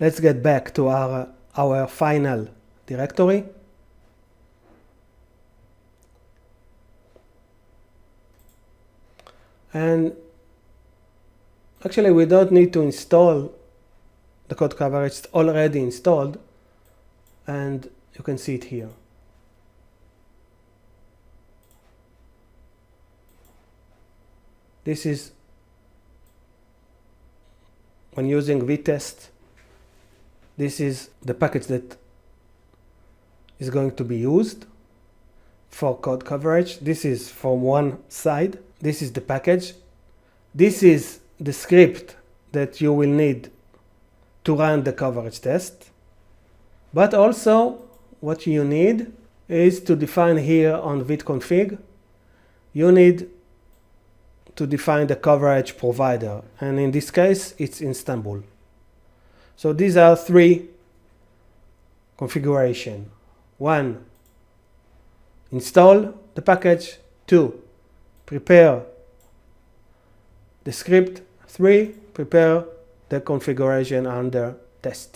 Let's get back to our final directory. And actually we don't need to install the code coverage. It's already installed, and you can see it here. This is when using vitest. This is the package that is going to be used for code coverage. This is from one side. This is the package. This is the script that you will need to run the coverage test. But also what you need is to define here on vitconfig, you need to define the coverage provider, and in this case it's Istanbul. So these are three configurations. 1, install the package. 2, prepare the script. 3, prepare the configuration under test.